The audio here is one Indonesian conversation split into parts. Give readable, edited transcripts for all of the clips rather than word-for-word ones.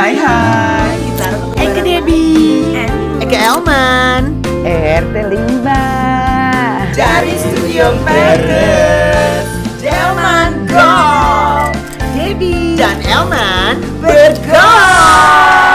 Hai, kita Eke Debi, Eke Elman RT Limba dari Studio Paris. Elman Go, Debi dan Elman bergol.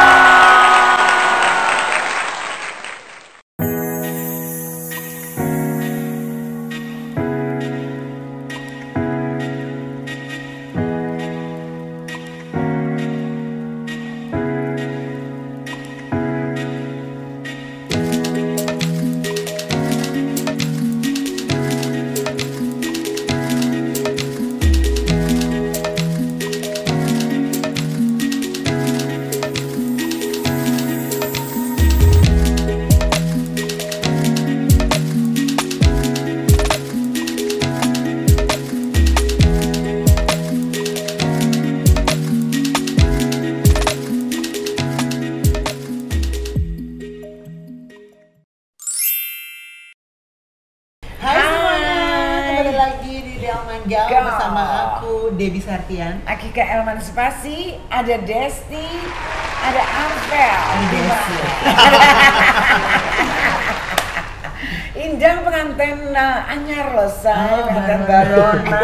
Bersama aku Debi Sartian, Akika Elman Spasi, ada Desti, ada Ampel, Indang pengantin anyar loh say, pengantin Barona.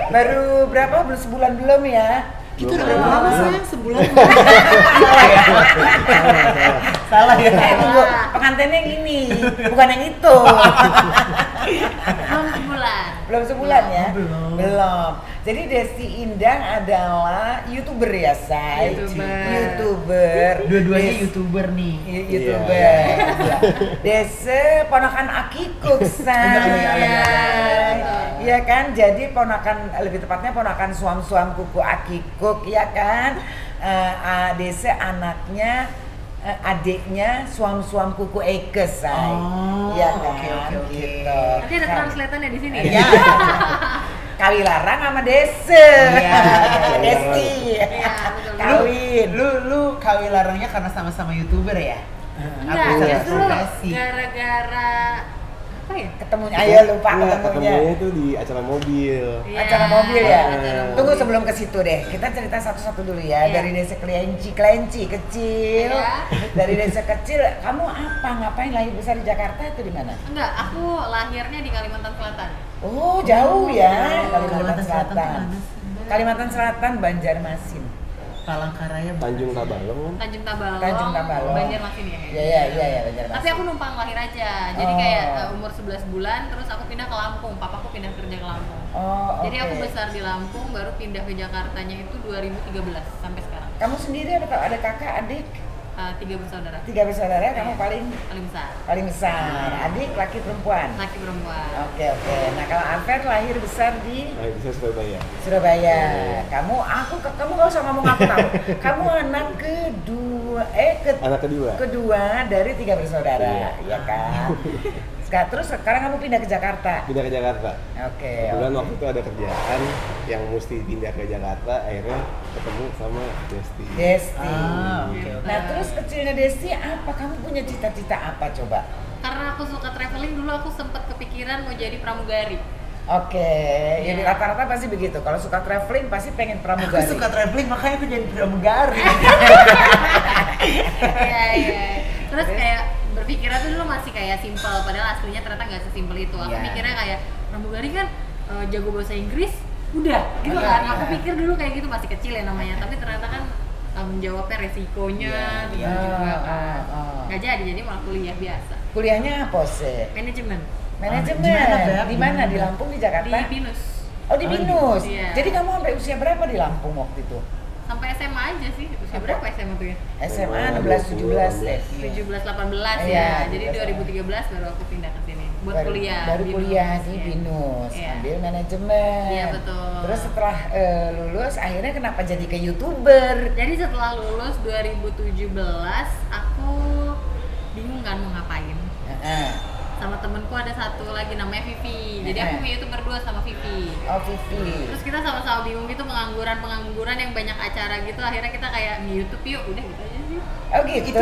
Baru berapa? Belum sebulan belum ya? Itu udah berapa lama sayang? Sebulan? Salah ya? Tunggu, pengantinnya yang ini, bukan yang itu. Belum sebulan ya? Belum. Jadi Desti Indang adalah YouTuber ya, say? YouTuber. Dua-duanya YouTuber nih. YouTuber. Desi ponakan Akikuk, say. Iya kan? Jadi ponakan, lebih tepatnya ponakan suam-suam kuku Akikuk, ya kan? Desi anaknya adiknya suam-suam kuku Ekes, say. Iya kan? Oke. Gitu. Nanti ada translatannya di sini. Iya. Kawin larang sama Desi. Iya. Desti. Kawin. Lu kawin larangnya karena sama-sama YouTuber ya? Enggak, Aku justru profesi. gara-gara apa ya? Ketemunya, ayo lupa ketemunya. Ketemunya itu di acara mobil. Iya, Acara mobil ya. acara Tunggu mobil. sebelum ke situ deh. Kita cerita satu-satu dulu ya. Iya. Dari desa kelinci kecil. Iya. Dari desa kecil, kamu apa? Ngapain lahir besar di Jakarta itu di mana? Enggak, aku lahirnya di Kalimantan Selatan. Oh, jauh ya. Kalimantan Selatan tuh mana sih? Kalimantan Selatan, Banjarmasin. Palangkaraya, Tanjung Tabalong. Tanjung Tabalong. Tanjung Tabalong. Banjarmasin ya. Iya, Banjarmasin. Tapi aku numpang lahir aja. Jadi Oh. kayak umur 11 bulan terus aku pindah ke Lampung. Papaku pindah kerja ke Lampung. Oh, Jadi aku oke. besar di Lampung, baru pindah ke Jakartanya itu 2013 sampai sekarang. Kamu sendiri ada kakak, adik? 3 bersaudara. 3 bersaudara, kamu paling Paling besar. Adik laki perempuan. Laki perempuan. Oke. Nah kalau Amper lahir besar di Nah, itu saya Surabaya. Surabaya. Kamu nggak usah ngomong aku tahu. Kamu anak Anak kedua. kedua dari 3 bersaudara, ya kan? Terus sekarang kamu pindah ke Jakarta. Pindah ke Jakarta. Oke. Kebetulan waktu itu ada kerjaan yang mesti pindah ke Jakarta, akhirnya ketemu sama Desti. Desti. Oke. Nah terus kecilnya Desti apa? Kamu punya cita-cita apa coba? Karena aku suka traveling, dulu aku sempat kepikiran mau jadi pramugari. Oke, Iya. jadi rata-rata pasti begitu. Kalau suka traveling pasti pengen Aku pramugari. suka traveling makanya aku jadi pramugari. Iya. Terus kayak berpikirnya tuh dulu masih kayak simple, padahal aslinya ternyata nggak sesimpel itu. Aku Iya. mikirnya kayak pramugari kan jago bahasa Inggris, udah gitu kan. Aku pikir dulu kayak gitu, masih kecil ya namanya. Tapi ternyata kan tanggung jawabnya, resikonya, terus juga kan nggak jadi malah kuliah biasa. Kuliahnya apa sih? Manajemen Manajemen. Di mana, Beb? Di mana? Di Lampung, di Jakarta? di BINUS. Oh, di BINUS. Iya. Jadi kamu sampai usia berapa di Lampung waktu itu? Sampai SMA aja sih. Usia berapa SMA tuh ya? SMA 16 17 deh. 17 18 Iya, ya. Jadi 17. 2013 baru aku pindah ke sini buat kuliah. Baru BINUS, kuliah di iya. BINUS, Iya. ambil manajemen. Iya, betul. Terus setelah lulus akhirnya kenapa jadi ke YouTuber? Jadi setelah lulus 2017 aku bingung kan mau ngapain. Heeh. Sama temenku ada satu lagi namanya Vivi. Jadi aku punya YouTuber berdua sama Vivi. Oh, Vivi. Terus kita sama-sama bingung gitu, pengangguran yang banyak acara gitu. Akhirnya kita kayak nge-YouTube yuk, udah gitu aja sih. Oh gitu.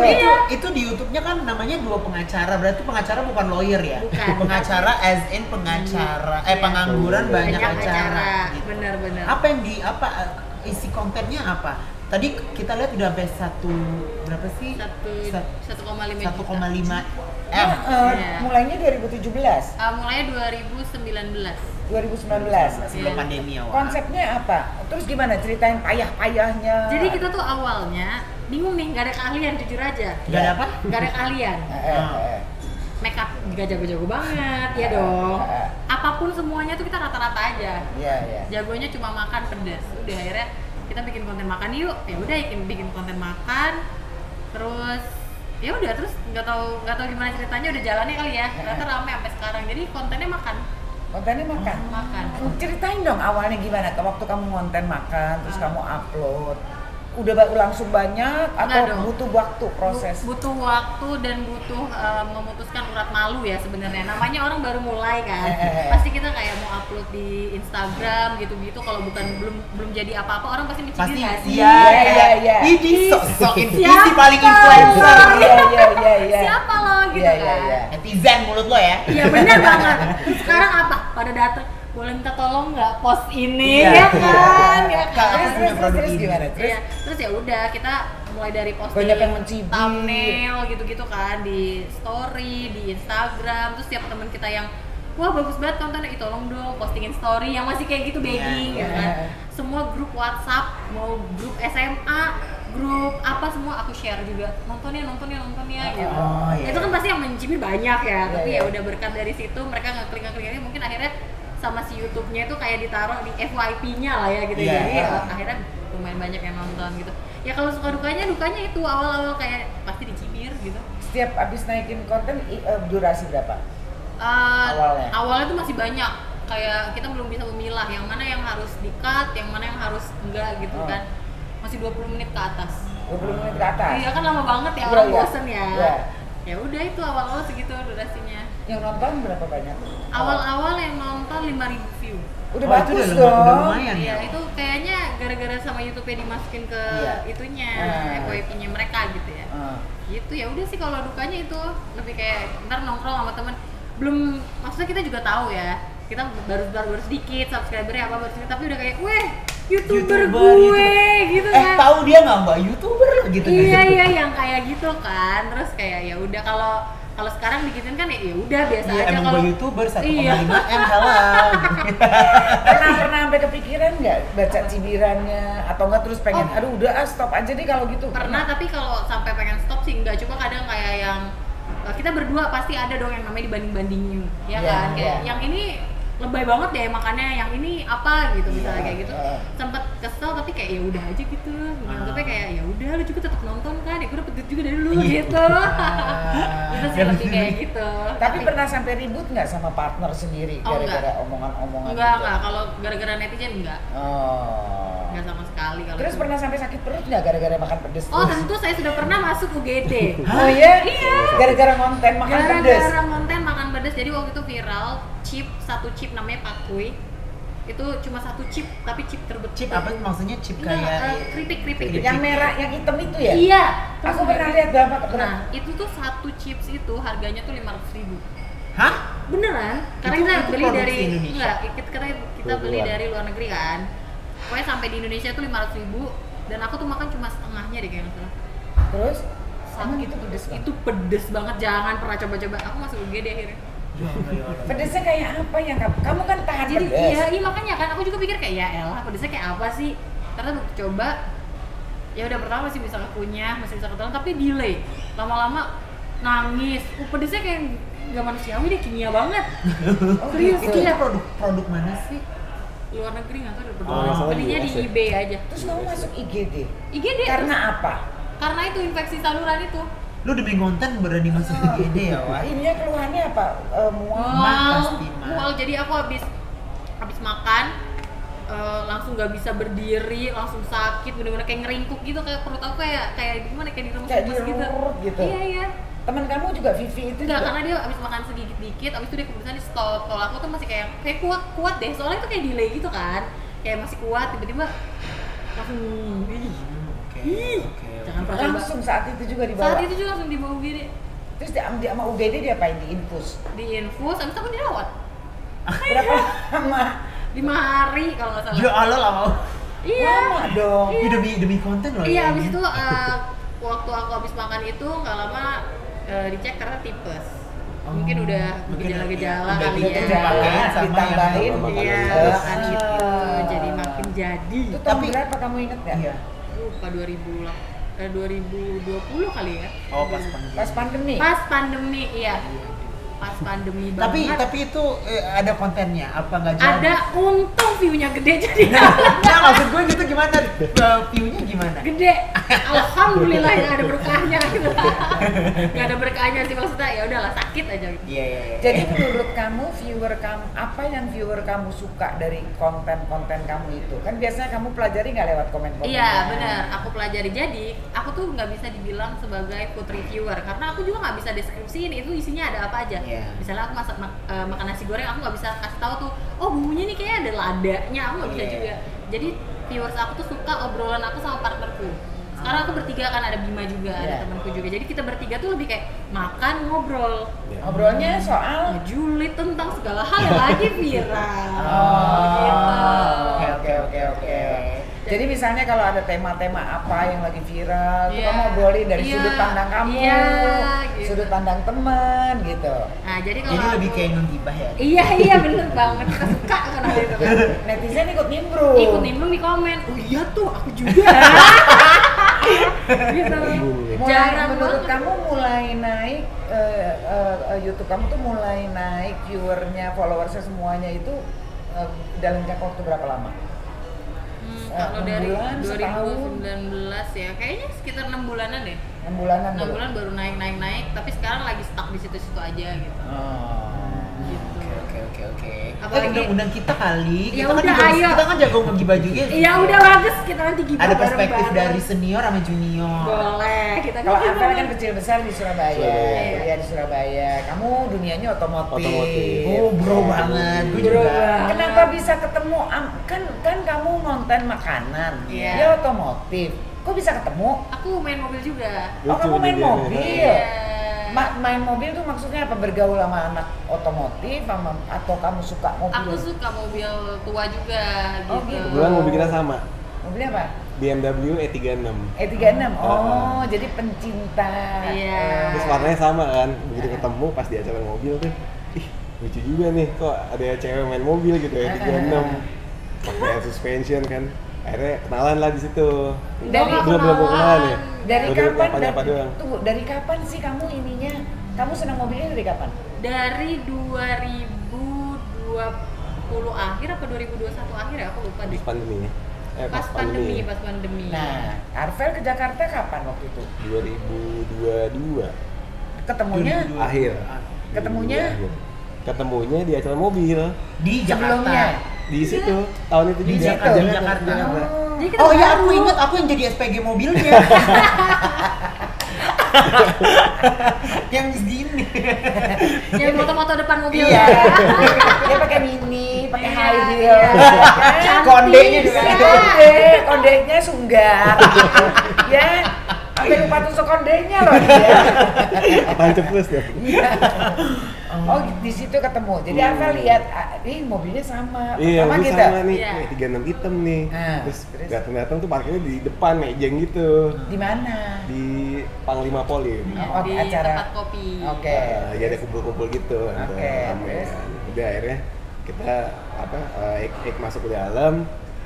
Itu di YouTube-nya kan namanya dua pengacara. Berarti pengacara bukan lawyer ya? Bukan. Pengacara as in pengacara. Iya. Pengangguran banyak Banyak acara. acara. Gitu. Bener-bener. Apa yang isi kontennya apa? Tadi kita lihat udah sampai berapa sih? 1,5 juta. 1,5 Nah, M. Iya. mulainya 2017, Mulai 2019. 2019. Sebelum Iya. pandemi awal. Konsepnya apa? Terus gimana? Ceritain payah-payahnya. Jadi kita tuh awalnya bingung nih, nggak ada keahlian, jujur aja. Gak ada apa? Nggak ada keahlian. Make up nggak jago-jago banget, ya dong. Apapun semuanya tuh kita rata-rata aja. Iya, iya. Jagonya cuma makan pedas. Udah akhirnya kita bikin konten makan yuk. Ya udah bikin konten makan. Terus ya udah terus nggak tahu gimana ceritanya udah jalannya kali ya. Ternyata rame sampai sekarang. Jadi kontennya makan. Kontennya makan. Makan. Ceritain dong awalnya gimana? Waktu kamu konten makan, terus kamu upload. Udah langsung banyak atau Enggak dong. butuh waktu proses? Butuh waktu dan butuh memutuskan urat malu ya sebenarnya. Namanya orang baru mulai kan. Pasti kita kayak mau upload di Instagram gitu-gitu, kalau belum jadi apa-apa orang pasti mencibir Pasti nggak sih? Iya. Ini sok influencer Siapa paling influencer. Iya. Siapa lo gitu Iya, kan? iya. Netizen mulut lo ya. Iya benar banget. Terus sekarang apa? Pada datang, boleh minta tolong nggak post ini Iya. ya kan? Ya Kak, kan? aku punya produk Terus ini. gimana? Terus Iya. Terus ya udah kita mulai dari posting Banyak yang mencibir. thumbnail gitu-gitu kan di story, di Instagram. Terus tiap teman kita yang wah bagus banget kontennya, tolong dong postingin story yang masih kayak gitu begging Iya, gitu kan. Semua grup WhatsApp, mau grup SMA, grup apa semua aku share juga. Nontonnya gitu. Oh, iya. Itu kan pasti yang mencibir banyak ya, tapi iya. ya udah berkat dari situ mereka ngeklik mungkin akhirnya sama si YouTube-nya itu kayak ditaruh di FYP-nya lah ya gitu. Iya. Jadi akhirnya lumayan banyak yang nonton gitu. Ya kalau suka dukanya itu awal-awal kayak pasti dicibir gitu. setiap abis naikin konten durasi berapa? Awalnya. Awalnya? Tuh masih banyak, kayak kita belum bisa memilah yang mana yang harus di-cut, yang mana yang harus enggak gitu kan. Masih 20 menit ke atas. 20 menit ke atas? Iya kan lama banget ya, Iya, orang iya. bosen ya. Iya. Ya udah itu awal-awal segitu durasinya. Yang nonton berapa banyak? Awal-awal yang nonton 5.000 view. Udah Oh, itu bagus udah dong. lumayan Iya, ya. itu kayaknya gara-gara sama YouTube-nya dimasukin ke Iya. itunya, FYP-nya mereka gitu ya. Gitu ya udah sih, kalau dukanya itu lebih kayak ntar nongkrong sama temen, belum, maksudnya kita juga tahu ya, kita baru sedikit subscribernya apa baru sedikit, tapi udah kayak weh YouTuber gue gitu kan. Tahu dia nggak mbak YouTuber gitu. Iya yang kayak gitu kan. Terus kayak ya udah, kalau sekarang digituin kan ya udah biasa Iya, aja. emang Kalau gue YouTuber 1,5 Iya. M halal. Pernah sampai kepikiran nggak baca cibirannya atau nggak terus pengen aduh udah stop aja deh kalau gitu? Pernah, tapi kalau sampai pengen stop sih enggak, cuma kadang kayak yang kita berdua pasti ada dong yang namanya dibanding-bandingin ya Iya, kan, kayak iya. yang ini lebay banget deh makannya, yang ini apa gitu misalnya kayak gitu. Sempet kesel tapi kayak ya udah aja gitu, nganggepnya kayak ya udah lu juga tetap nonton kan, ya gue dapet duit juga dari lu gitu. Itu sih lebih kayak gitu. Tapi pernah sampai ribut nggak sama partner sendiri Oh, gara-gara omongan-omongan? enggak, gitu? kalau gara-gara netizen enggak Oh. enggak sama sekali kalau Terus itu. pernah sampai sakit perut nggak gara-gara makan pedes? Oh terus? tentu, saya sudah pernah masuk UGD. Oh iya? Iya. Gara-gara konten makan pedes? Gara-gara konten makan pedas, jadi waktu itu viral satu chip namanya pakui. Itu cuma satu chip, tapi chip terbetul. Chip apa maksudnya? Chip Enggak, kayak keripik. Yang merah, yang hitam itu ya? Iya. Aku pernah lihat berapa? Nah, itu tuh satu chips itu harganya tuh 500.000. Hah? Beneran? Karena Itu- kita itu beli produksi dari Indonesia? enggak, kita beli Luar. dari luar negeri kan. Pokoknya sampai di Indonesia tuh 500.000 dan aku tuh makan cuma setengahnya deh kayaknya salah. Terus? Emang Sakit itu pedes banget? Itu pedes banget, jangan pernah coba-coba. Aku masuk UGD akhirnya. Pedesnya kayak apa yang kamu kan tahan Jadi pedes? iya makanya kan aku juga pikir kayak ya elah pedesnya kayak apa sih. Ternyata begitu coba, ya udah pertama masih bisa kunyah, masih bisa ketelan, tapi delay. Lama-lama nangis. Pedesnya kayak nggak manusiawi deh, kimia banget. Oh, Serius, gitu. Itu iya. produk mana sih? Luar negeri nggak tahu udah Oh, berdua. Belinya di US ya? eBay aja. Terus kamu masuk IGD? IGD Karena apa? karena itu infeksi saluran itu. Lu demi konten berani masuk IGD ya, Wak? Ininya keluhannya apa? Mual? pasti, Ma. Mual. Jadi aku habis makan langsung nggak bisa berdiri, langsung sakit, bener-bener kayak ngeringkuk gitu, kayak perut aku kayak gimana, kayak diremes Kayak gitu. dirurut gitu? Iya. Temen kamu juga Vivi itu Enggak, juga? karena dia abis makan sedikit dikit, abis itu dia kebiasaan di stop. Kalau aku tuh masih kayak kuat deh, soalnya itu kayak delay gitu kan, kayak masih kuat, tiba-tiba langsung Oke. jangan pernah coba. Langsung saat itu juga dibawa? Saat itu juga langsung dibawa UGD, Terus dia sama UGD dia apain? Diinfus? diinfus, abis itu aku dirawat Berapa lama? 5 hari kalau nggak salah. Ya Allah lah mau. Iya. Lama dong. Ini demi konten loh. Iya, ya, abis ini. itu waktu aku habis makan itu nggak lama dicek karena tipes. Mungkin udah mungkin gejala-gejala udah kali gitu ya. dipakein sama Ditambahin. yang Iya, Terus. makan itu jadi makin jadi. Itu tahun Tapi- berapa kamu inget nggak? Iya. Lupa 2020 kali ya. Oh, pas pandemi. Pas pandemi. Pas pandemi, iya. Pas pandemi banget. Tapi itu ada kontennya apa nggak jadi? Ada, untung view-nya gede jadi Nah, maksud gue gitu gimana? View-nya gimana? gede. Alhamdulillah nggak ada berkahnya gitu. Nggak ada berkahnya sih, maksudnya ya udahlah sakit aja gitu. Iya, iya, iya. Jadi menurut kamu apa yang viewer kamu suka dari konten-konten kamu itu? Kan biasanya kamu pelajari nggak lewat komen-komen? Iya benar, aku pelajari. Jadi aku tuh nggak bisa dibilang sebagai food reviewer karena aku juga nggak bisa deskripsiin itu isinya ada apa aja. Iya. Misalnya aku makan nasi goreng, aku nggak bisa kasih tahu tuh, oh bumbunya nih kayaknya ada ladanya, aku nggak bisa Iya. juga. Jadi viewers aku tuh suka obrolan aku sama partnerku. Sekarang aku bertiga kan, ada Bima juga, ada Iya. temanku juga. Jadi kita bertiga tuh lebih kayak makan ngobrol. Ngobrolnya soal Ngejulit tentang segala hal yang lagi viral. Oke. Jadi misalnya kalau ada tema-tema apa yang lagi viral, tuh Iya. kamu ngobrolin dari Iya. sudut pandang kamu, Iya, gitu. sudut pandang teman gitu. Nah, jadi kalau Jadi lebih aku- kayak ngegibah ya. Iya bener banget, kita suka kan hal itu kan. Netizen ikut nimbrung. Ikut nimbrung di komen, oh iya tuh aku juga. Gitu. Jarang Menurut banget. kamu mulai naik YouTube kamu tuh mulai naik viewernya, followersnya semuanya itu dalam jangka waktu berapa lama? Kalau 6 dari bulan, setahun? 2019 ya, kayaknya sekitar 6 bulanan deh. 6 bulanan 6 baru? bulan baru naik, tapi sekarang lagi stuck di situ-situ aja gitu. Gitu. Oke. Apalagi- Undang-undang kita kali. Ya Kita kan udah, juga- ayo. Kita kan jago ngegibah juga. Iya udah bagus, kita nanti gibah Ada perspektif bareng-bareng. dari senior sama junior. Boleh, kita Kalau gibah Arvel kan bareng. kecil besar di Surabaya, Surabaya. kuliah di Surabaya. Kamu dunianya otomotif. Otomotif. Oh, bro banget. Gue Bro juga. banget. Kenapa bisa ketemu? Kan kamu konten makanan, Iya. dia otomotif. Kok bisa ketemu? Aku main mobil juga. Oh, kamu main dia. mobil. Iya. Main mobil tuh maksudnya apa? Bergaul sama anak otomotif atau kamu suka mobil? Aku suka mobil tua juga Oh, gitu. gitu. Kebetulan mobil kita sama, Mobilnya apa? BMW E36. E36. Oh, jadi pencinta. Iya. Terus warnanya sama kan, begitu ketemu pas di acara mobil tuh, ih lucu juga nih, kok ada cewek main mobil gitu ya, E36 pakai suspension kan. Akhirnya kenalan lah di situ. Dari- belum kenalan ya. Dari Baru kapan? nyapa-nyapa doang. Tunggu, dari kapan sih kamu ininya? Kamu senang mobilnya dari kapan? Dari 2020 akhir apa 2021 akhir ya, aku lupa deh. Pas pandemi. Pas pandemi. Nah, Arvel ke Jakarta kapan waktu itu? 2022 Ketemunya 2022. akhir. Ketemunya? Ketemunya di acara mobil Di Jakarta. sebelumnya. di situ tahun itu Di juga. situ? Di Jakarta. Jakarta. Jadi kita Oh iya, baru. aku ingat aku yang jadi SPG mobilnya. Yang segini. Yang moto-moto depan mobil. Iya. Dia pakai mini, pakai Iya, high heel. iya. Kan? Kondenya juga. Kondenya sunggar. Ya, sampai lupa tusuk kondenya loh dia. Apaan ceplos ya? Oh, di situ ketemu. Jadi Arvel lihat, ih mobilnya sama. Iya, Pertama mobil gitu. sama nih, Iya. 36 hitam nih. Terus? Terus datang-datang tuh parkirnya di depan mejeng gitu. Di mana? Di Panglima Polim. Oh, Di acara. tempat kopi. Oke. Lagi ada kumpul-kumpul gitu. Oke, terus? Udah akhirnya kita Ik masuk ke dalam,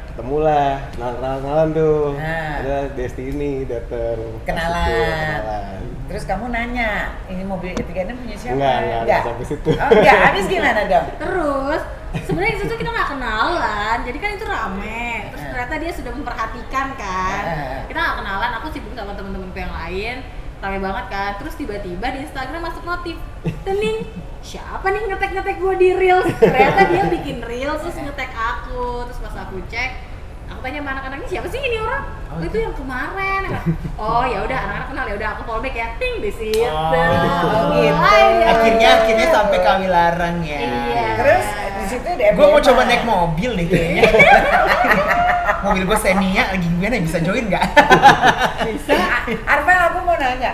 ketemulah, kenalan tuh. Nah. Ada Destiny datang. Kenalan. Terus kamu nanya, ini mobil E36 punya siapa? Enggak sampai situ. Oh, enggak, habis gimana dong? Terus sebenarnya itu kita nggak kenalan, jadi kan itu rame. Terus ternyata dia sudah memperhatikan kan. Kita nggak kenalan, aku sibuk sama temen-temenku yang lain, rame banget kan. Terus tiba-tiba di Instagram masuk notif, tening siapa nih ngetek gue di reels? Ternyata dia bikin reels terus ngetek aku. Terus pas aku cek, aku tanya sama anak-anaknya siapa sih ini orang? Oh, itu yang kemarin. Oh ya udah anak-anak kenal ya udah aku follow back ya. Ting di situ. Oh, gitu. Akhirnya sampai Kawilarang ya. Iya. Terus di situ di Gue mau FDM. coba naik mobil deh kayaknya. Mobil gue Xenia lagi gimana, bisa join nggak? Bisa. Arvel, aku mau nanya,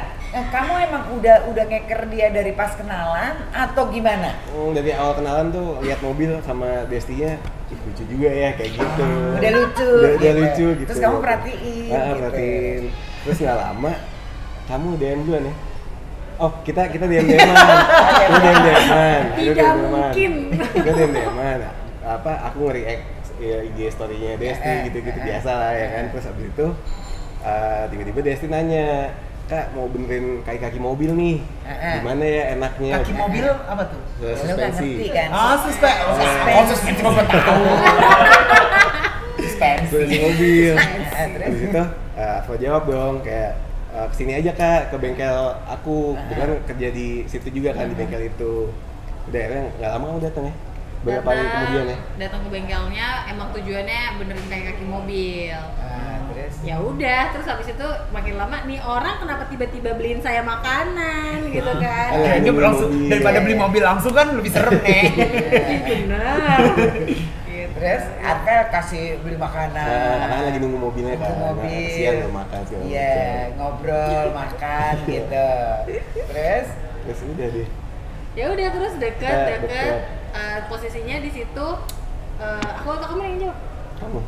kamu emang udah ngeker dia dari pas kenalan atau gimana? Dari awal kenalan tuh lihat mobil sama Destinya, lucu juga ya kayak gitu. Udah lucu. Udah lucu gitu. Terus kamu perhatiin. Nah, perhatiin. Terus nggak lama kamu DM duluan ya. Oh, kita DM-an. Kita DM-an. Tidak mungkin. Kita DM-an. Apa aku nge-react ya, IG story-nya Desti gitu-gitu biasa lah ya kan. Terus abis itu tiba-tiba Desti nanya, "Kak, mau benerin kaki mobil nih. Gimana ya enaknya?" Kaki mobil apa tuh? Suspensi. Kan? Suspensi. Suspensi. Suspensi gue tahu. Suspensi mobil. Terus itu aku jawab dong kayak kesini aja Kak, ke bengkel aku. Kebetulan kerja di situ juga kan, di bengkel itu. Udah akhirnya nggak lama kamu datang ya? Berapa hari kemudian ya? Datang ke bengkelnya, emang tujuannya benerin kayak kaki mobil. Terus Ya udah, terus habis itu makin lama nih orang kenapa tiba-tiba beliin saya makanan gitu kan? Kayaknya langsung daripada beli mobil langsung kan lebih serem nih. Benar. Terus Arvel kasih beli makanan. Karena lagi nunggu mobilnya kan. Nunggu mobil. Kesian nggak makan segala macam. Iya, ngobrol, makan gitu. Terus udah deh. Ya udah terus deket. Deket. Posisinya di situ aku atau kamu yang jawab? Kamu.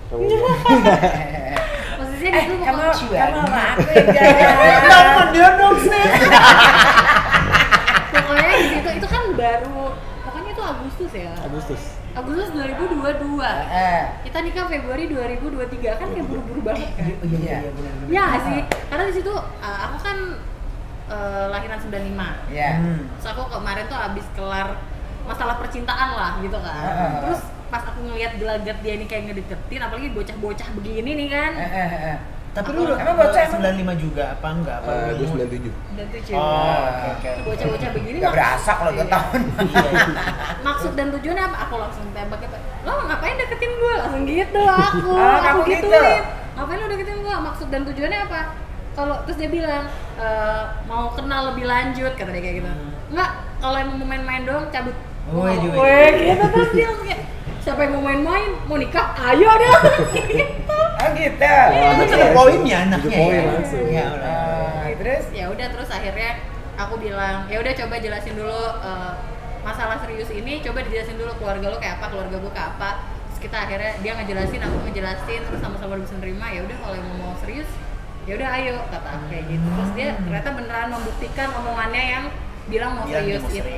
Posisinya di situ kamu pokoknya- sama aku yang jalan. Kenapa dia dong sih? pokoknya di situ itu kan baru, pokoknya itu Agustus ya. Agustus 2022. Kita nikah Februari 2023 kan kayak buru-buru banget kan? Iya. Ya nggak sih, karena di situ aku kan lahiran 95. Iya. Terus aku kemarin tuh abis kelar masalah percintaan lah gitu kan. Terus pas aku ngeliat gelagat dia ini kayak ngedeketin, apalagi bocah-bocah begini nih kan. Tapi lu Emang bocah emang? 95 juga apa enggak? Apa gue 97. Dan tuh Oh, cewek. oke. Bocah-bocah begini Gak berasa kalau 2 tahun. maksud dan tujuannya apa? Aku langsung tembak gitu. Lo ngapain deketin gue? Langsung gitu aku. Kamu Aku gitu? gituin. Ngapain lo deketin gue? Maksud dan tujuannya apa? Kalau terus dia bilang mau kenal lebih lanjut kata dia kayak gitu. Enggak, kalau emang mau main-main doang cabut. Woi, juga. Woi, gitu terus dia langsung kayak siapa yang mau main-main, mau nikah, ayo deh gitu. Oh gitu. Itu tuh poin ya anaknya. Itu poin ya? langsung. Ya udah. Terus Ya udah terus akhirnya aku bilang, ya udah coba jelasin dulu masalah serius ini, coba dijelasin dulu keluarga lo kayak apa, keluarga gue kayak apa. Terus kita akhirnya dia ngejelasin, aku ngejelasin, terus sama-sama bisa nerima. Ya udah kalau emang mau serius, ya udah ayo kata aku kayak gitu. Terus dia ternyata beneran membuktikan omongannya yang bilang mau serius itu.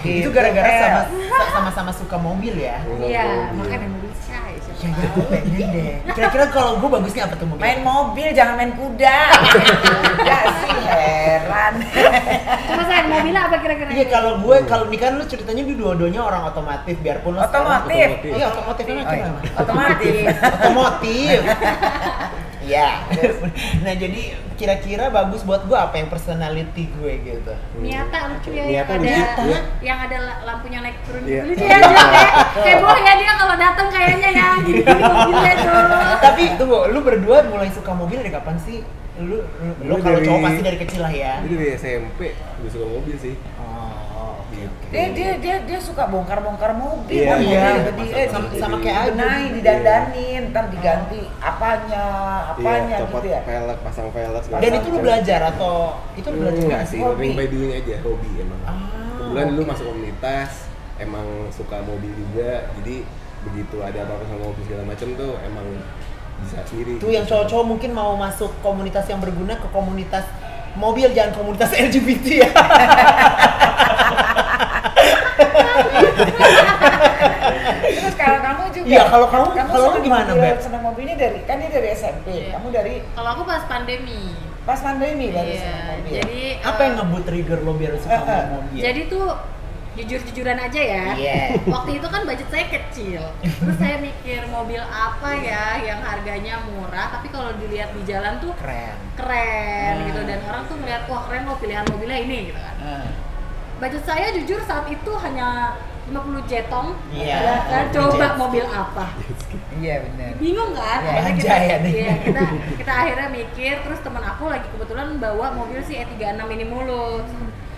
Itu gara-gara sama-sama suka mobil ya. Iya, makanya main mobil shy. Ya gue pengen deh. Kira-kira kalau gue bagusnya apa tuh mobil? main mobil jangan main kuda. Ya sih heran. Cuma sayang mobilnya apa kira-kira? Iya kalau nikah lu ceritanya dua-duanya orang otomotif biarpun lo Otomotif. Iya otomotif kan Oh, iya. apa? Otomotif. Otomotif. Iya. Nah jadi kira-kira bagus buat gue apa yang personality gue gitu. Miata lucu ya, Miata yang ada lucu, iya. yang ada lampunya naik turun Iya. lucu ya, heboh ya dia kalau datang kayaknya ya gitu mobilnya tuh. Tapi tunggu, lu berdua mulai suka mobil dari kapan sih? Lu Gua kalau dari- cowok pasti dari kecil lah ya. Jadi dari SMP udah suka mobil sih. Oh, oke. Dia suka bongkar mobil. Iya, mobil iya. sama kayak Ayu. dibenahi, didandanin, ntar diganti apanya Iya, gitu copot ya. velg, pasang velg segala Dan itu lu macam. belajar atau itu lu belajar? Enggak sih, Hobi. ring by doing aja, hobi emang. Kebetulan dulu oke. masuk komunitas, emang suka mobil juga, jadi begitu ada apa-apa sama mobil segala macam tuh emang bisa sendiri. Tuh yang cowok-cowok mungkin mau masuk komunitas yang berguna ke komunitas mobil, jangan komunitas LGBT ya. Terus kalau kamu juga. Iya, kalau kamu senang gimana, mobil, Beb? senang mobilnya dari kan dia dari SMP. Iya. Kamu dari Kalau aku pas pandemi. pas pandemi baru Iya, senang mobil. jadi Apa yang ngebut trigger lo biar suka sama mobil? jadi tuh jujur-jujuran aja ya. Iya. Waktu itu kan budget saya kecil. Terus saya mikir mobil apa ya yang harganya murah tapi kalau dilihat di jalan tuh keren gitu, dan orang tuh ngeliat wah keren loh pilihan mobilnya ini gitu kan. Budget saya jujur saat itu hanya 50 jetong. Iya, Ya kan, 50 coba jet. mobil apa? Iya benar. Bingung kan? Iya, Akhirnya belanja ya nih. iya, kita akhirnya mikir, terus teman aku lagi kebetulan bawa mobil si E36 ini mulu.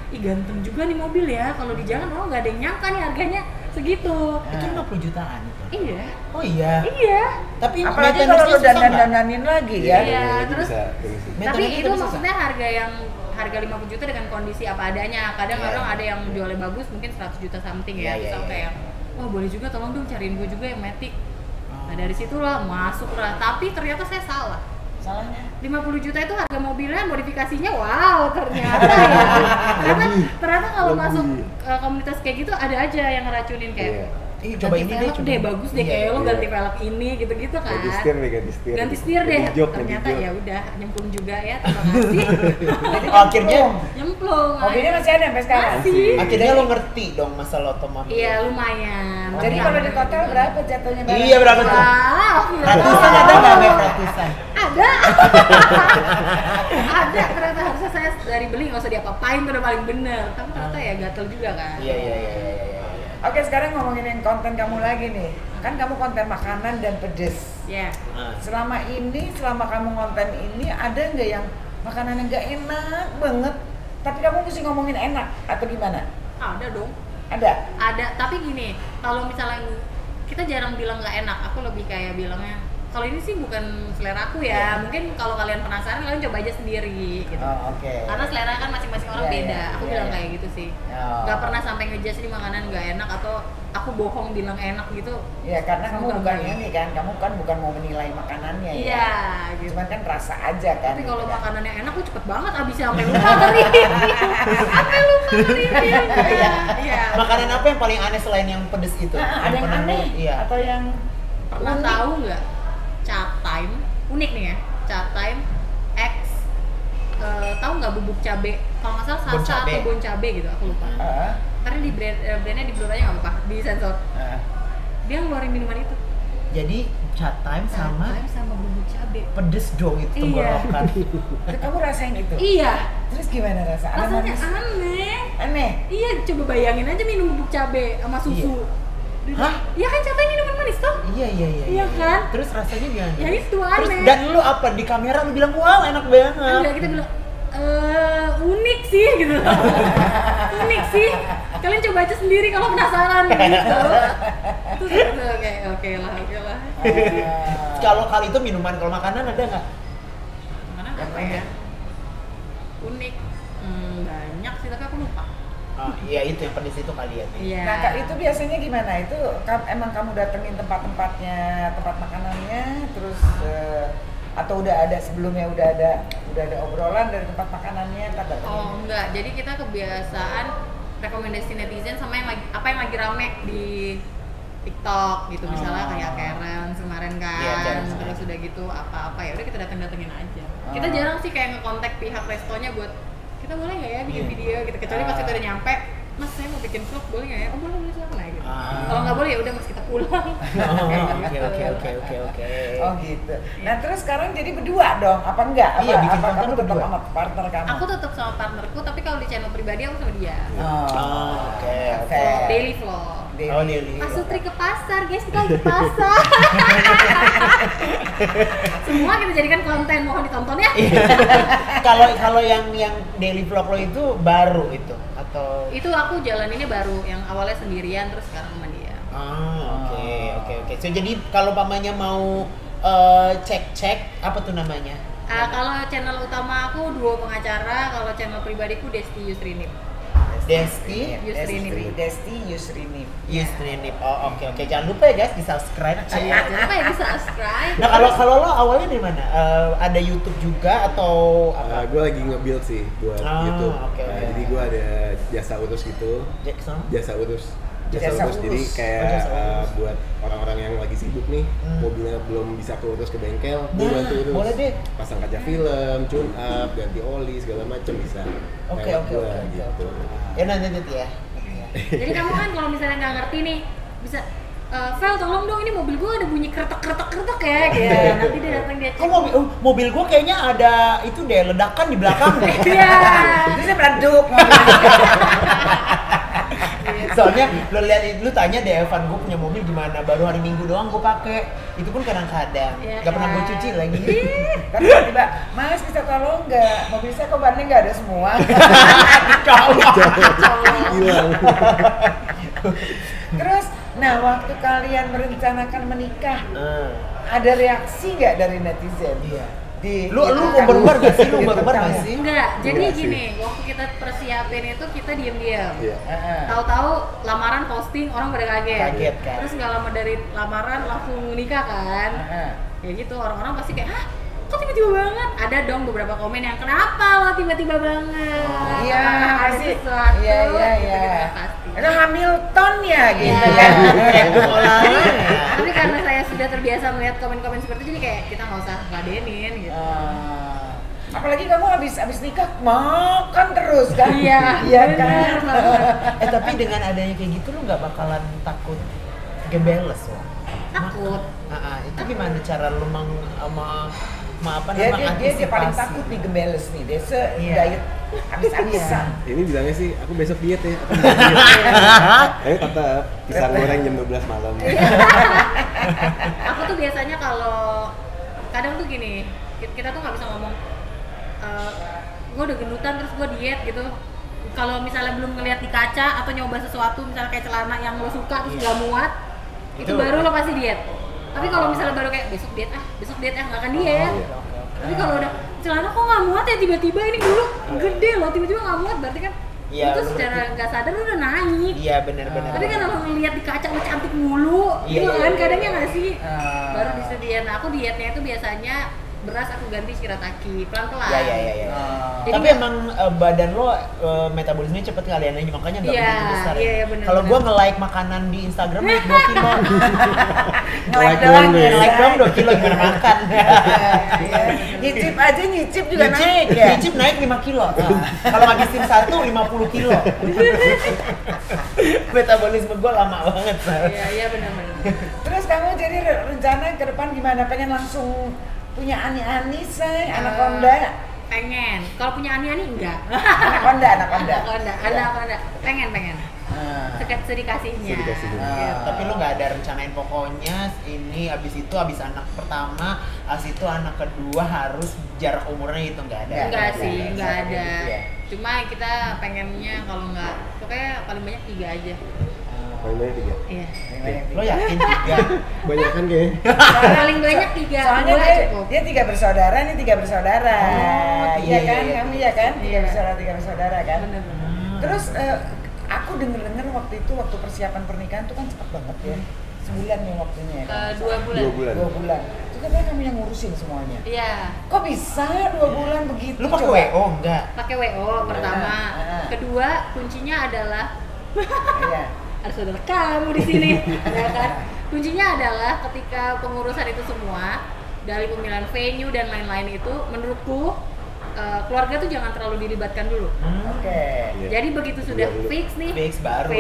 Ih ganteng juga nih mobil ya, kalau di jalan orang nggak ada yang nyangka nih harganya segitu. Itu 50 jutaan itu. Iya, Oh iya. iya. Tapi Apalagi maintenance-nya kalau lu susah nggak? dandan-dandanin lagi ya. Iya, itu terus- bisa ini sih. Tapi Maintenance-nya itu susah. maksudnya harga 50 juta dengan kondisi apa adanya. Kadang Iya. orang ada yang jualnya bagus mungkin 100 juta something ya, Iya, misal iya, kayak oh boleh juga tolong dong cariin gue juga yang Matic. Nah dari situlah masuk lah, tapi ternyata saya salah. Salahnya 50 juta itu harga mobilnya, modifikasinya wow ternyata ya. Ternyata kalau masuk komunitas kayak gitu ada aja yang ngeracunin kayak coba ganti ini velg deh, bagus deh kayak lo ganti velg ini gitu-gitu kan. Ganti setir deh. Ternyata ya udah nyemplung juga ya, terima kasih. Akhirnya nyemplung. mobilnya masih ada sampai sekarang. Masih. akhirnya lo ngerti dong masalah otomotif. Iya lumayan. Jadi kalau di total berapa jatuhnya barang? Iya berapa tuh? Wow, Ratusan ada nggak Beb? Ratusan? ada. Ada, ternyata harusnya saya dari beli nggak usah diapa-apain tuh udah paling bener. Tapi ternyata ya gatel juga kan. Iya. Oke, sekarang ngomongin yang konten kamu lagi nih. Kan kamu konten makanan dan pedes. Iya. Selama kamu konten ini ada nggak yang makanan yang nggak enak banget, tapi kamu mesti ngomongin enak atau gimana? Ada dong. Ada, tapi gini, kalau misalnya kita jarang bilang nggak enak, aku lebih kayak bilangnya kalau ini sih bukan selera aku ya, mungkin kalau kalian penasaran kalian coba aja sendiri gitu. Oke. Karena selera kan masing-masing orang beda. Aku bilang kayak gitu sih. Nggak pernah sampai ngejudge di makanan nggak enak atau aku bohong bilang enak gitu. Ya karena kamu Bukan bukan gitu. ini kan, kamu kan bukan mau menilai makanannya ya. Iya, gitu. Cuman kan rasa aja kan. Tapi kalau gitu kan. makanannya enak, aku cepet banget abisnya sampai lupa nge-review. Sampai lupa nge-reviewnya. Iya. Makanan apa yang paling aneh selain yang pedes itu? Ada yang pernah aneh Iya. atau yang Pernah unik? tahu nggak? Chatime, unik nih ya. Chatime X tahu nggak bubuk cabe? Kalau nggak salah Bon salsa cabe. atau bon cabe gitu, aku lupa. Karena di brandnya di blur aja nggak apa-apa, di sensor. Dia ngeluarin minuman itu. Jadi chat time sama Chatime sama bubuk cabe. pedes dong itu Iya. tenggorokan. Terus kamu rasain itu? Iya. Terus gimana rasanya? Rasanya aneh. Aneh. Iya, coba bayangin aja minum bubuk cabe sama susu. Hah? Iya kan Chatime minuman manis toh? Iya. Iya kan? Terus rasanya gimana? Ya itu Terus aneh. dan lu apa di kamera lu bilang wow enak banget. Enggak, kita bilang unik sih gitu. Unik sih. Kalian coba aja sendiri kalau penasaran gitu. Terus oke lah. Kalau kali itu minuman, kalau makanan ada nggak? Mana apa ya? Unik. Banyak sih tapi aku lupa. Iya itu yang pedes itu kali ya. Iya. Nah, Kak, itu biasanya gimana? Itu emang kamu datengin tempat-tempatnya, tempat makanannya, terus atau udah ada sebelumnya udah ada obrolan dari tempat makanannya, tak datengin? Oh enggak, jadi kita kebiasaan rekomendasi netizen sama yang lagi rame di TikTok gitu, misalnya kayak Karen kemarin kan, Iya, Karen terus kemarin. udah gitu apa-apa ya udah kita datengin aja. Kita jarang sih kayak ngekontak pihak restonya buat kita boleh nggak ya bikin video gitu, kecuali pas kita udah nyampe, Mas saya mau bikin vlog boleh nggak ya? Oh boleh silakan lah gitu. Kalau nggak boleh ya udah Mas kita pulang. Oke. Oh gitu. Nah terus sekarang jadi berdua dong? Apa enggak? Iya, bikin apa konten kamu tetap berdua. sama partner kamu? Aku tetap sama partnerku, tapi kalau di channel pribadi aku sama dia. Oke. Daily vlog. Oh, daily. Pak Sutri ke pasar, guys, kita lagi ke pasar. Semua kita jadikan konten, mohon ditonton ya. Kalau yang daily vlog lo itu baru itu atau Itu aku jalaninnya baru, yang awalnya sendirian terus sekarang sama dia. Oke. So, jadi kalau pamannya mau cek apa tuh namanya? Kalau channel utama aku duo pengacara, kalau channel pribadiku Desti Yusrinip. Desti Yusrinip. Yusrinip. Oh, oke. Jangan lupa ya guys di subscribe. Jangan lupa ya di subscribe. Nah kalau lo awalnya dari mana? Ada YouTube juga atau apa? Gue lagi nge-build sih buat YouTube. Oke. Jadi gue ada jasa urus gitu. Jackson. Jasa urus. Jasa Jadi urus. kayak Jasa urus. buat orang-orang yang lagi sibuk nih, mobilnya belum bisa keurus ke bengkel, gue Nah, bantu urus. boleh deh. Pasang kaca film, tune up, ganti oli segala macem bisa. Oke. Lewat gua, gitu. Ya nanti ya. Jadi kamu kan kalau misalnya nggak ngerti nih, bisa Vel tolong dong ini mobil gue ada bunyi kretek ya, gitu. Nanti dia datang dia cek. Kok mobil gua kayaknya ada itu deh ledakan di belakang deh. Iya. Itu saya meleduk. Soalnya lu tanya deh Evan, gue punya mobil gimana, baru hari Minggu doang gue pakai, itu pun kadang-kadang Iya, nggak pernah gue kan? cuci lagi. Kan tiba-tiba, Mas bisa tolong nggak? Mobil saya kok bannya nggak ada semua. Hilang. Terus, nah waktu kalian merencanakan menikah, ada reaksi nggak dari netizen? Iya. Lu mau berubah gak sih? Lu berubah gak sih? Enggak, jadi Enggak sih. gini, waktu kita persiapin itu kita diam-diam. Iya. Tahu-tahu lamaran posting orang pada kaget. Kaget, kan? Terus nggak lama dari lamaran langsung nikah kan. Ya gitu, orang-orang pasti kayak, "Hah? Kok tiba-tiba banget?" Ada dong beberapa komen yang, "Kenapa lo tiba-tiba banget?" Iya, Apakah ada pasti. sesuatu? Iya. Gitu-gitu pasti. Itu Hamilton ya gitu Iya. kan. Tapi karena saya sudah terbiasa melihat komen-komen seperti itu, jadi kayak kita nggak usah ladenin gitu. Apalagi kamu habis nikah makan terus kan? Iya, Iya bener kan. banget. Tapi dengan adanya kayak gitu lu nggak bakalan takut gebeles loh. Takut. Itu gimana cara lu apa Dia antisipasi? paling takut nih gebeles nih. Dia Iya. diet habis-habisan. Ini bilangnya sih, aku besok diet ya. Aku besok diet. Tetap pisang goreng jam 12 malam. Aku tuh biasanya kalau kadang tuh gini, kita tuh nggak bisa ngomong gue udah gendutan terus gue diet gitu. Kalau misalnya belum ngeliat di kaca atau nyoba sesuatu, misalnya kayak celana yang lo suka terus nggak muat, itu baru lo pasti diet. Tapi kalau misalnya baru kayak besok diet nggak akan diet. Tapi kalau udah celana kok nggak muat ya, tiba-tiba ini dulu gede loh, tiba-tiba nggak muat, berarti kan Iya, itu lu secara nggak sadar lu udah naik. Iya benar-benar. Tapi kan kalau ngeliat di kaca lu cantik mulu, Iya, gitu iya, kan iya. kadangnya nggak sih? Ah. Baru bisa diet. Nah, aku dietnya itu biasanya beras aku ganti shirataki pelan-pelan. Iya. Jadi Tapi nggak- emang badan lo metabolismenya cepet kalian aja, makanya nggak Iya, begitu besar. iya, iya, bener, Kalau bener. gua nge-like makanan di Instagram naik 2 kilo. Nge-like doang doang ya. ya. Nge-like doang 2 kilo gimana makan. Nyicip aja nyicip juga naik ya. Nyicip naik 5 kilo. Kalau ngabisin 50 kilo. Metabolisme gua lama banget. Iya benar-benar. Terus kamu jadi rencana ke depan gimana? Pengen langsung punya ani-ani say, anaconda? Pengen. Kalau punya ani-ani enggak. Anaconda. Anaconda. Pengen. Ah. Sedikasinya. Sedikasinya. Iya, tapi lu nggak ada rencanain pokoknya ini abis anak pertama, abis itu anak kedua harus jarak umurnya itu nggak ada. Enggak sih, Nggak enggak kayak ada. gitu ya. Cuma kita pengennya kalau enggak, pokoknya paling banyak 3 aja. Paling banyak 3. Iya. Lo yakin juga? Banyak kan kayaknya. Paling banyak 3. Soalnya 2 dia, cukup. dia 3 bersaudara, nih 3 bersaudara. Oh, Iya iya, kan? iya. Kamu iya kan? 3 Iya. bersaudara kan? Bener-bener. Terus aku denger waktu itu waktu persiapan pernikahan tuh kan cepet banget ya. Sebulan nih waktunya ya kan? 2 bulan. 2 bulan. 2 bulan. Itu kan kamu yang ngurusin semuanya. Iya. Kok bisa 2 bulan begitu? Lu pakai coba? WO enggak? Pakai WO pertama. Kedua, kuncinya adalah Iya. ada saudara kamu di sini, ya kan? Kuncinya adalah ketika pengurusan itu semua dari pemilihan venue dan lain-lain itu, menurutku keluarga tuh jangan terlalu dilibatkan dulu. Oke. Iya. Jadi begitu sudah Dulu. fix nih, Fix baru.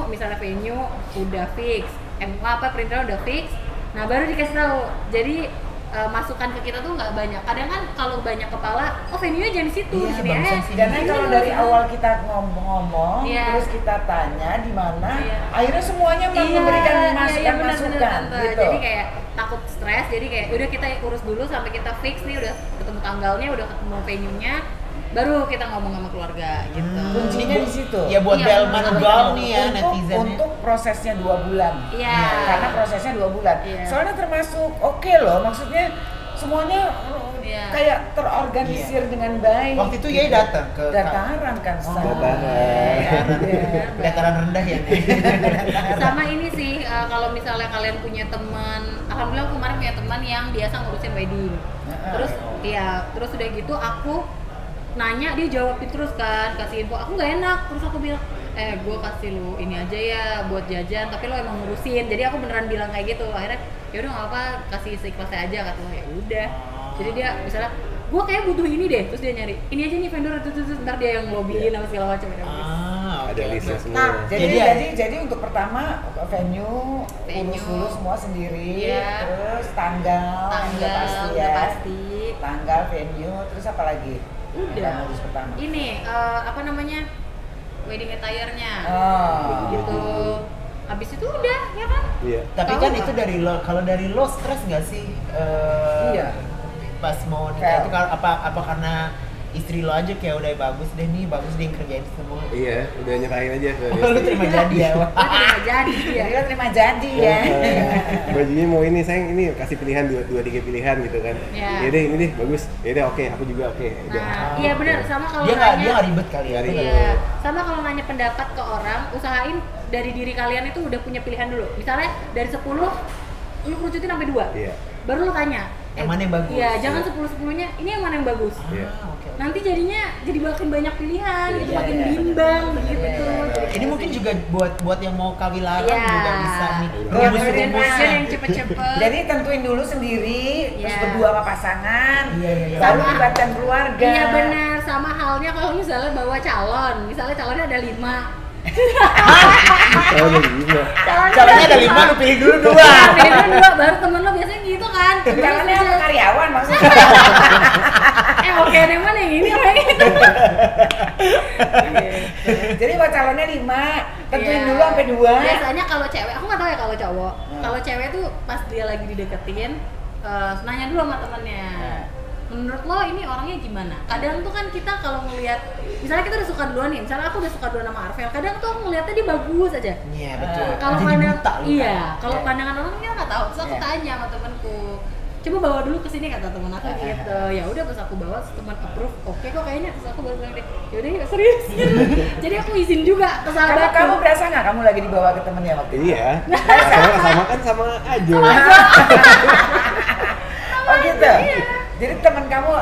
misalnya venue udah fix, MUA apa printer udah fix, nah baru dikasih tahu. Jadi masukan ke kita tuh nggak banyak. Kadang kan kalau banyak kepala, oh venue-nya jangan di situ, Iya, di sini bagusan aja. sini. Karena kalau dari awal kita ngomong-ngomong, Iya. terus kita tanya di mana, Iya. akhirnya semuanya memberikan masukan-masukan Tante. gitu. Jadi kayak takut stres, jadi kayak udah kita urus dulu sampai kita fix nih, udah ketemu tanggalnya, udah ketemu venue-nya, baru kita ngomong sama keluarga gitu. Kuncinya di situ. Ya buat Iya, Delman betul. Gaul nih ya untuk, netizen. untuk prosesnya 2 bulan. Iya. Karena prosesnya 2 bulan. Iya. Soalnya termasuk oke loh, maksudnya semuanya Iya. kayak terorganisir dengan baik. Waktu itu Yai datang ke Dataran kan. Sa. Dataran. Iya. dataran rendah ya nih. Sama ini sih, kalau misalnya kalian punya teman, alhamdulillah aku kemarin punya teman yang biasa ngurusin wedding. Terus terus udah gitu aku nanya, dia jawabin terus kan, kasih info. Aku nggak enak, terus aku bilang, gue kasih lu ini aja ya buat jajan, tapi lo emang ngurusin. Jadi aku beneran bilang kayak gitu. Akhirnya ya udah nggak apa, kasih seikhlasnya aja, kata lo. Ya udah. Jadi dia misalnya, gue kayak butuh ini deh, terus dia nyari ini aja nih vendor, terus ntar dia yang lobbying sama segala macam. Ada listnya semua. Nah, Jadi jadi untuk pertama venue urus dulu semua sendiri, Iya. terus tanggal udah pasti udah ya. pasti. Tanggal, venue, terus apa lagi? Udah. Yang urus pertama. Ini apa namanya, wedding attire-nya. Oh. Gitu. Habis itu udah, ya kan? Iya. Tapi Tahu kan nggak? itu dari lo, kalau dari lo stres nggak sih? Iya. Pas mau nikah Fair. itu apa karena istri lo aja kayak udah bagus deh nih, bagus deh yang kerjain semua. Iya, udah nyerahin aja ke Oh, lu terima jadi ya. Wak? Nggak jadi dia. Jadi lo terima janji ya. Bajunya mau ini sayang, ini kasih pilihan 2-3 pilihan gitu kan. Iya. Ya deh ini deh bagus. Ya deh oke, aku juga oke. Udah. Nah, iya benar, sama kalau Dia nggak ribet kali ya. Nggak ribet. Iya, sama kalau nanya pendapat ke orang, usahain dari diri kalian itu udah punya pilihan dulu. Misalnya dari 10, lu kerucutin sampai 2. Iya. Baru lu tanya, Yang mana yang bagus? Iya, jangan 10-10-nya, ini yang mana yang bagus. Iya. Oke. Nanti jadinya jadi makin banyak pilihan, Iya, gitu, iya, makin iya. bimbang gitu. Ini mungkin juga buat yang mau kawilaran Iya. juga bisa nih. Iya, Rumus-rumusnya. yang cepet-cepet. Jadi tentuin dulu sendiri, terus Iya. berdua sama pasangan, Iya, iya. baru Sama- libatkan keluarga. Iya benar, sama halnya kalau misalnya bawa calon, misalnya calonnya ada 5. Oh, udah gila. Calonnya ada 5, lu pilih dulu 2. Iya, pilih dulu 2, baru temen lo biasanya gitu kan. Calonnya apa karyawan maksudnya? Oke, yang mana yang ini, yang itu. Jadi buat calonnya 5, tentuin Iya. dulu sampai 2. Biasanya kalau cewek, aku nggak tahu ya kalau cowok. Kalau cewek tuh pas dia lagi dideketin, nanya dulu sama temennya. Menurut lo ini orangnya gimana? Kadang tuh kan kita kalau ngelihat, misalnya kita udah suka duluan nih, misalnya aku udah suka duluan sama Arvel, kadang tuh aku ngeliatnya dia bagus aja. Iya, betul. Kalau Jadi pandang, buta lu iya, kan. kalau Iya. pandangan orang kita nggak tahu. Terus aku Iya. tanya sama temanku, coba bawa dulu ke sini kata teman aku gitu. Ya udah pas aku bawa, teman approve, oke kok kayaknya. Terus aku baru bilang deh, yaudah yuk serius. Jadi aku izin juga ke sahabatku. Kamu berasa nggak kamu lagi dibawa ke temennya waktu itu? Iya. Sama kan sama aja. Oh gitu. Jadi teman kamu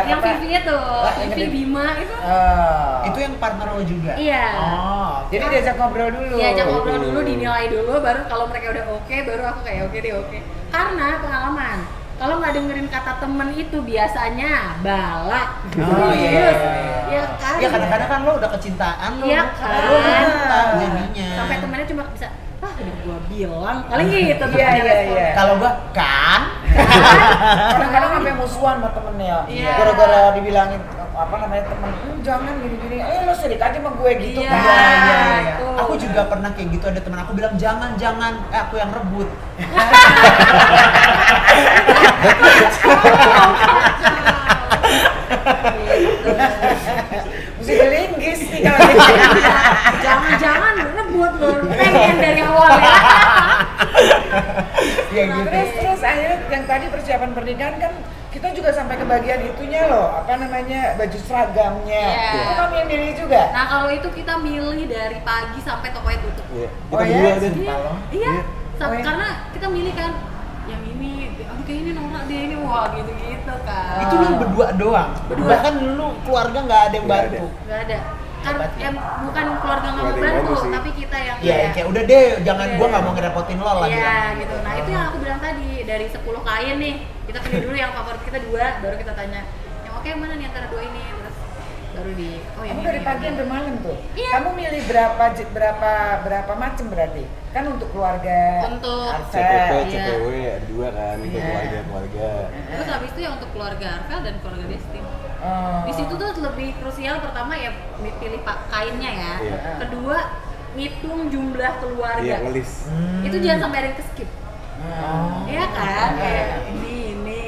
Yang apa? Vivi itu, yang Vivi gede. Bima itu. Oh. Itu yang partner lo juga? Iya. Oh. Jadi diajak ngobrol dulu. Diajak ngobrol dulu, dinilai dulu, baru kalau mereka udah oke, baru aku kayak oke deh oke. Karena pengalaman, kalau nggak dengerin kata temen itu biasanya balak. Oh iya. Serius. Iya kan? Ya kadang-kadang kan lo udah kecintaan lo. Iya kan? Lo buta jadinya. Sampai temennya cuma bisa, udah gua bilang, paling gitu. Iya, temennya iya, respon. iya. Kalau gua kan Kadang-kadang sampai musuhan sama temennya. Iya. Gara-gara dibilangin apa namanya temen, jangan gini-gini. Lo sirik aja sama gue gitu. Iya. kan. iya. Betul. Aku juga pernah kayak gitu, ada teman aku bilang jangan, aku yang rebut. Gitu. Mesti dilinggis nih kalau gitu. Jangan-jangan rebut lo, pengen dari awal ya. Ya gitu. Terus akhirnya yang tadi persiapan pernikahan kan kita juga sampai ke bagian itunya loh, apa namanya, baju seragamnya. Iya. Itu kamu yang milih juga? Nah kalau itu kita milih dari pagi sampai tokonya tutup. Iya. Oh, Kita ya? berdua deh. Iya, Kalau? iya. Oh, ya? Karena kita milih kan yang ini, aduh kayak ini norak dia ini, wah gitu-gitu kan. Itu lu berdua doang. Berdua. Bahkan lu keluarga nggak ada yang Nggak bantu. Gak ada. Kan Hebat ya. bukan keluarga nggak Nggak mau ada yang bantu, bantu sih. tapi kita yang Iya, kayak udah deh, jangan Iya. gua nggak mau ngerepotin lo lah. Iya bilang. gitu. Nah itu yang aku bilang tadi, dari 10 klien nih, kita pilih dulu yang favorit kita 2, baru kita tanya, yang oke mana nih antara 2 ini, terus baru di, oh yang Kamu ini, dari yang pagi ini. sampai malam tuh. Iya. Kamu milih berapa macam berarti? Kan untuk keluarga Untuk Arvel. CPP, Iya. CPW ada 2 kan, untuk Iya. keluarga-keluarga. Terus habis itu yang untuk keluarga Arvel dan keluarga Desti. Oh. Di situ tuh lebih krusial, pertama ya pilih kainnya ya. Iya. Kedua ngitung jumlah keluarga. Iya, ngelis. Itu jangan sampai ada yang ke-skip. Oh. Iya kan? Iya. Kayak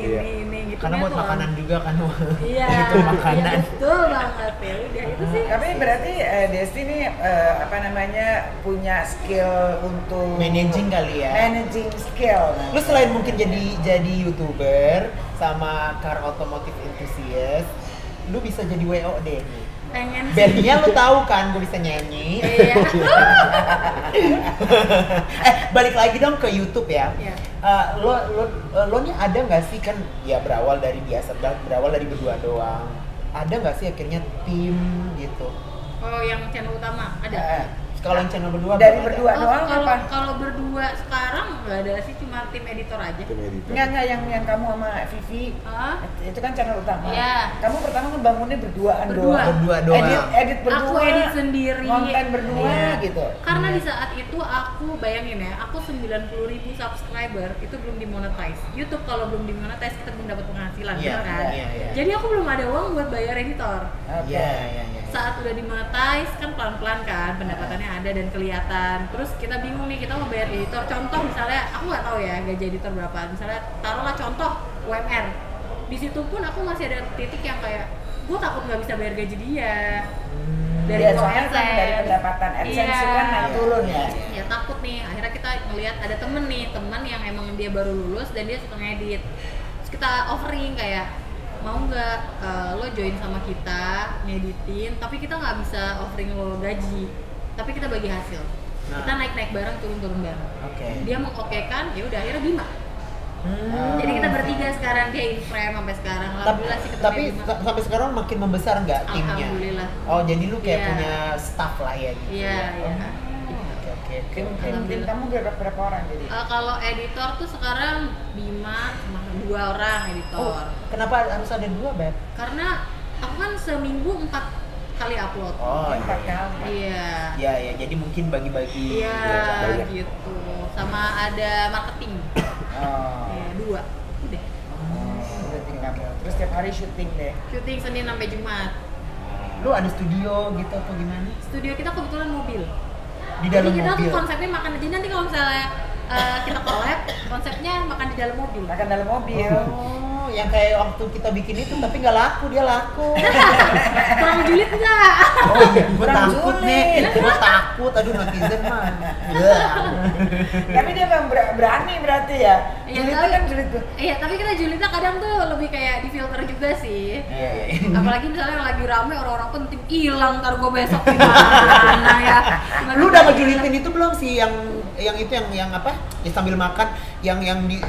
Iya. ini gitu. Karena buat makanan juga kan. Iya. Itu makanan. Iya, betul banget ya. Udah itu sih. Tapi berarti Desti ini apa namanya, punya skill untuk Managing kali ya. managing skill. Lu selain mungkin jadi YouTuber sama car automotive enthusiast, lu bisa jadi WOD nih. Pengen sih. Bandnya lu tahu kan, gue bisa nyanyi. Iya. Balik lagi dong ke YouTube ya. Iya. Lo nih ada nggak sih, kan ya berawal dari berdua doang. Ada nggak sih akhirnya tim gitu? Oh, yang channel utama ada. Kalau yang channel berdua Dari belum ada. berdua doang kalau apa? kalau berdua sekarang nggak ada sih, cuma tim editor aja. Tim editor. Enggak yang kamu sama Vivi. Hah? Itu kan channel utama. Iya. Kamu pertama ngebangunnya berduaan Berdua. doang. Berdua doang. Edit berdua. Aku edit sendiri. Konten berdua Iya. gitu. Karena di saat itu aku bayangin ya, aku 90.000 subscriber itu belum dimonetize. YouTube kalau belum dimonetize kita belum dapat penghasilan, Iya, benar kan? iya, iya. Jadi aku belum ada uang buat bayar editor. Oke. Iya, iya. Saat udah dimonetize kan pelan-pelan kan pendapatannya ada dan kelihatan. Terus kita bingung nih, kita mau bayar editor. Contoh misalnya, aku nggak tahu ya gaji editor berapa. Misalnya taruhlah contoh UMR. Di situ pun aku masih ada titik yang kayak gue takut nggak bisa bayar gaji dia dari Iya, soalnya kan AdSense. dari pendapatan AdSense Iya. itu kan naik turun ya. Ya takut nih, akhirnya kita ngelihat ada temen yang emang dia baru lulus dan dia suka ngedit. Terus kita offering kayak mau nggak lo join sama kita ngeditin, tapi kita nggak bisa offering lo gaji, tapi kita bagi hasil. Kita naik bareng, turun bareng. Oke. Dia mengokekan, ya udah akhirnya Bima. Jadi kita bertiga sekarang, dia in frame sampai sekarang. Alhamdulillah sih ketemu Tapi Bima. sampai sekarang makin membesar nggak timnya? Alhamdulillah. Oh, jadi lu kayak Iya. punya staff lah ya gitu. Iya, iya. Oke. Tim kamu berapa orang jadi? Kalau editor tuh sekarang Bima sama 2 orang editor. Kenapa harus ada 2, Beb? Karena aku kan seminggu 4 kali upload. Oh, Empat kali. Iya. Iya, jadi mungkin bagi-bagi. Iya, banyak. gitu. Sama ada marketing. Oh. Iya, 2. Udah. Berarti kamu. Terus tiap hari syuting deh. Syuting Senin sampai Jumat. Lu ada studio gitu atau gimana? Studio kita kebetulan mobil. Di dalam Jadi kita mobil. tuh konsepnya makan aja, nanti kalau misalnya kita collab, konsepnya makan di dalam mobil. Makan dalam mobil. Oh, yang kayak waktu kita bikin itu tapi nggak laku, dia laku. Kurang julid nggak? Oh iya, gue Kurang takut julid. nih, gue takut. Aduh netizen mah. Iya. Tapi dia memang berani berarti ya. Iya, Julidnya tapi- kan julid tuh. Iya, tapi kita julidnya kadang tuh lebih kayak di filter juga sih. Iya. Apalagi misalnya lagi rame orang-orang penting hilang, ntar gue besok gimana ya. Lu udah ngejulitin itu belum sih yang itu yang apa? Ya sambil makan yang di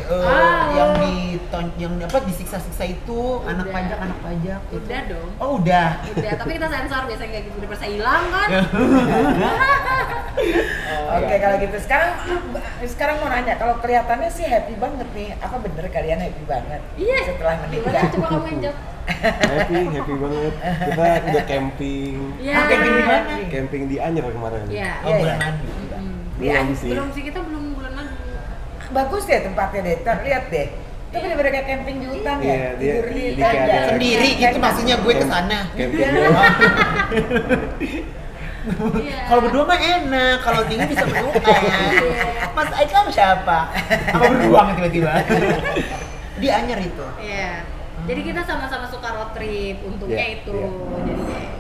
yang apa disiksa-siksa itu anak Udah. pajak itu. Udah dong. Oh, udah. Udah, tapi kita sensor biasanya kayak gitu, udah hilang kan. Oke, kalau gitu sekarang mau nanya, kalau kelihatannya sih happy banget nih. Apa bener kalian happy banget? Iya. Setelah Gimana? menikah. Coba kamu yang jawab. Happy banget. Kita udah camping. Iya. Oh, camping di mana? Camping di Anyer kemarin. Iya. Oh, Iya, bulan iya. madu. Belum sih. Belum sih, kita belum bulan madu. Bagus deh tempatnya deh. Ntar lihat deh. Itu bener-bener kayak camping di hutan ya. Iya, dia Tidur di jadi tenda. kayak ada- Sendiri gitu maksudnya gue kesana. Camping Iya. doang. Iya. Kalau berdua mah enak, kalau tinggi bisa berluka. Mas Aikam siapa? Apa beruang tiba-tiba? Di Anyer itu. Iya. Jadi kita sama-sama suka road trip, untungnya Iya, itu. iya. Jadinya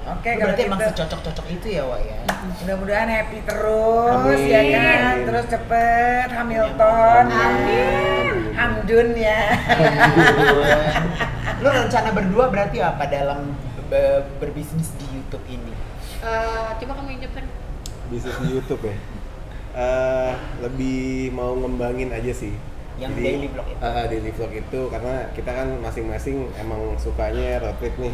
Oke, Lu kalau berarti emang gitu secocok-cocok itu ya, Wak ya. mudah-mudahan happy terus Amin. ya kan. Terus cepet Hamilton. Amin. Hamdun ya. Lu rencana berdua berarti apa dalam berbisnis di YouTube ini? Coba kamu yang jawab. Bisnis di YouTube ya. Lebih mau ngembangin aja sih. Yang daily vlog itu? Daily vlog itu karena kita kan masing-masing emang sukanya road trip nih.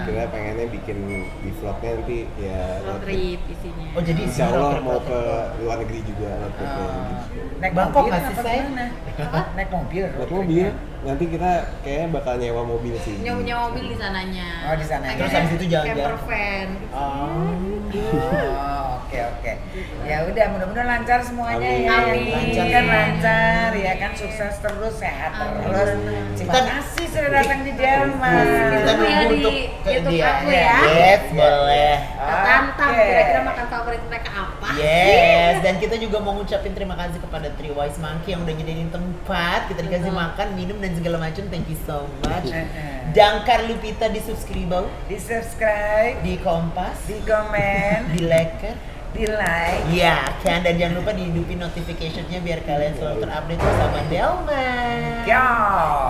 Kita pengennya bikin di vlognya nanti ya Road trip isinya. Oh, jadi Insya Allah road trip, mau road ke trip. luar negeri juga road tripnya gitu. Naik Bangkok mobil nggak sih, apa Say? gimana? Apa? Naik mobil. Naik mobil, nanti kita kayaknya bakal nyewa mobil sih. Nyewa mobil di sananya. Oh, di sananya. Terus habis itu jalan-jalan. Camper van. Oh, oke. Ya udah, mudah-mudahan lancar semuanya Amin. ya. Amin. Lancar kan lancar ya kan, sukses terus, sehat Amin. terus. Terima kasih sudah datang di Delman. Kita Tunggu ya nunggu di untuk YouTube dia. aku ya. Yes, boleh. Kita tantang Oke. kira-kira makan favorit mereka apa. Yes, dan kita juga mau ngucapin terima kasih kepada Three Wise Monkey yang udah nyediain tempat, kita dikasih Betul. makan, minum dan segala macam. Thank you so much. Eh. Dangkar Lupita di subscribe, Di subscribe, di Kompas, di komen, di like, di like. ya kan, dan jangan lupa dihidupin notification-nya biar kalian selalu terupdate bersama Delman. Yo.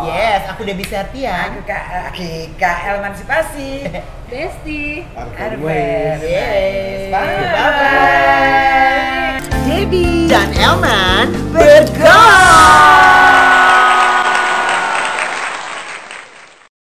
Yes, aku Debbie Sartian. Aku Kak Emansipasi. Besti. Arben. Yes. Bye. Bye-bye. Debbie Dan Elman bergol.